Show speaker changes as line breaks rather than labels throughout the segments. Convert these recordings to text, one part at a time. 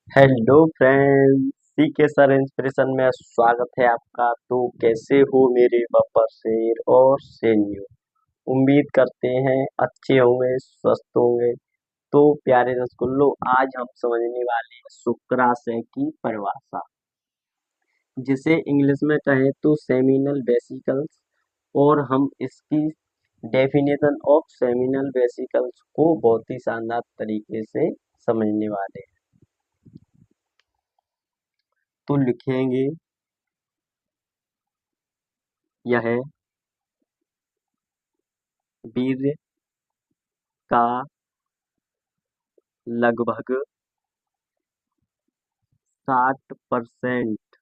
Hello friends, सी के sir inspiration में स्वागत है आपका। तो कैसे हो मेरे बब्बर शेर और शेरनियो। उम्मीद करते हैं अच्छे होंगे, स्वस्थ होंगे। तो प्यारे रसगुल्लो, आज हम समझने वाले हैं शुक्राशय की परिभाषा, जिसे इंग्लिश में कहें तो सेमिनल वेसिकल्स। और हम इसकी डेफिनेशन ऑफ सेमिनल वेसिकल्स को बहुत ही शानदार तरीके से समझने वाले हैं। तो लिखेंगे, यह वीर्य का लगभग 60%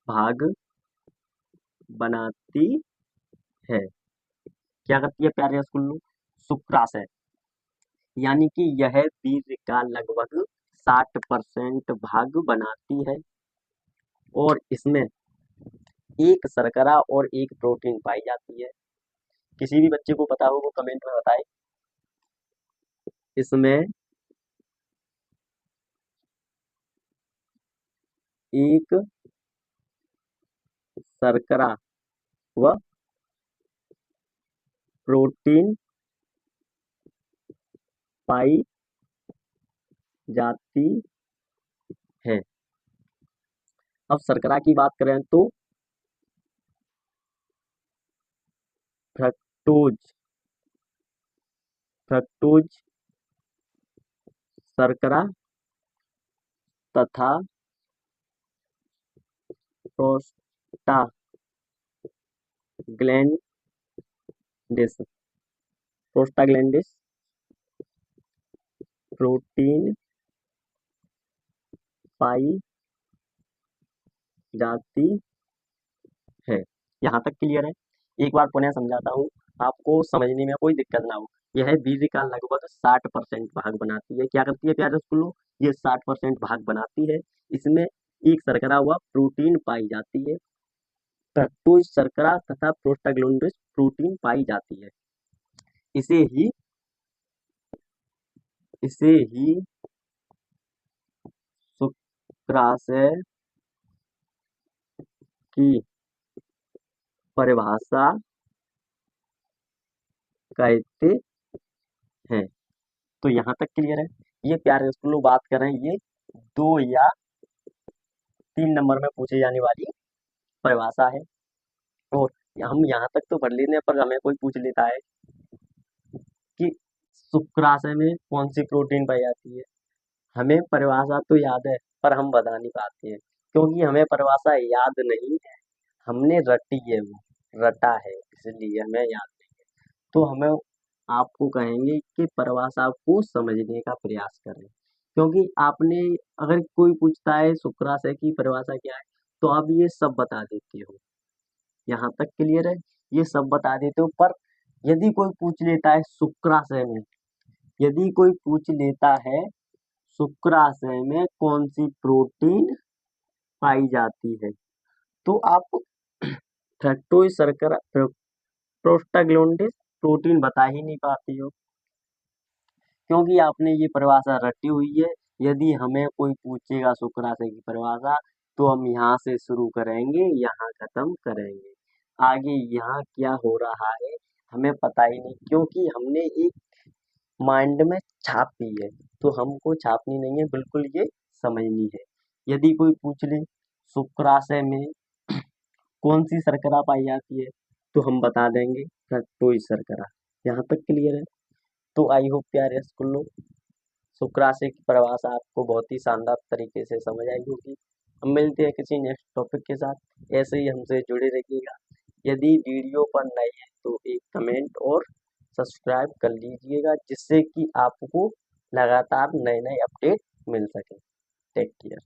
भाग बनाती है। क्या करती है प्यारे रसगुल्लो? शुक्राशय, यानी कि यह वीर्य का लगभग 60% भाग बनाती है। और इसमें एक शर्करा और एक प्रोटीन पाई जाती है। किसी भी बच्चे को पता हो वो कमेंट में बताए। इसमें एक शर्करा व प्रोटीन पाई जाती है। अब शर्करा की बात करें तो फ्रक्टोज फ्रक्टोज शर्करा तथा प्रोस्टाग्लैंडिस प्रोस्टाग्लैंडिस प्रोटीन पाई जाती है। यहाँ तक क्लियर है? एक बार पुनः समझाता हूँ, आपको समझने में कोई दिक्कत ना हो। यह वीर्य का लगभग 60% भाग बनाती है। क्या करती है प्यारे स्कूलों? ये 60% भाग बनाती है। इसमें एक शर्करा हुआ प्रोटीन पाई जाती है। फ्रक्टोज शर्करा तथा प्रोस्टाग्लैंडिस प्रोटीन पाई जाती है। इसे ही इसे ही शुक्राशय की परिभाषा कहते हैं। तो यहाँ तक क्लियर है? ये प्यारे स्कूलों बात कर रहे हैं, ये 2 या 3 नंबर में पूछे जाने वाली परिभाषा है। और हम यहाँ तक तो पढ़ लेते हैं, पर हमें कोई पूछ लेता है कि शुक्राशय में कौन सी प्रोटीन पाई जाती है। हमें परिभाषा तो याद है, पर हम बता नहीं पाते हैं, क्योंकि हमें परिभाषा याद नहीं है। हमने रटी है, वो रटा है, इसलिए हमें याद नहीं है। तो हमें आपको कहेंगे कि परिभाषा को समझने का प्रयास करें, क्योंकि आपने, अगर कोई पूछता है शुक्राशय की परिभाषा क्या है, तो आप ये सब बता देते हो। यहाँ तक क्लियर है? ये सब बता देते हो, पर यदि कोई पूछ लेता है शुक्राशय में, यदि कोई पूछ लेता है शुक्राशय में कौन सी प्रोटीन पाई जाती है, तो आप फ्रक्टोज शर्करा प्रोस्टाग्लैंडिस प्रोटीन बता ही नहीं पाती हो, क्योंकि आपने ये परिभाषा रटी हुई है। यदि हमें कोई पूछेगा शुक्राशय की परिभाषा, तो हम यहाँ से शुरू करेंगे, यहाँ खत्म करेंगे। आगे यहाँ क्या हो रहा है हमें पता ही नहीं, क्योंकि हमने एक माइंड में छाप ली है। तो हमको छापनी नहीं है, बिल्कुल ये समझनी है। यदि कोई पूछ ले शुक्राशय में कौन सी शर्करा पाई जाती है, तो हम बता देंगे फ्रक्टोज शर्करा। यहाँ तक क्लियर है? तो आई होप प्यारे स्कूलों, शुक्राशय की परिभाषा आपको बहुत ही शानदार तरीके से समझ आई होगी। हम मिलते हैं किसी नेक्स्ट टॉपिक के साथ। ऐसे ही हमसे जुड़े रहिएगा। यदि वीडियो पर नए हैं तो एक कमेंट और सब्सक्राइब कर लीजिएगा, जिससे कि आपको लगातार नए नए अपडेट मिल सके। Take care.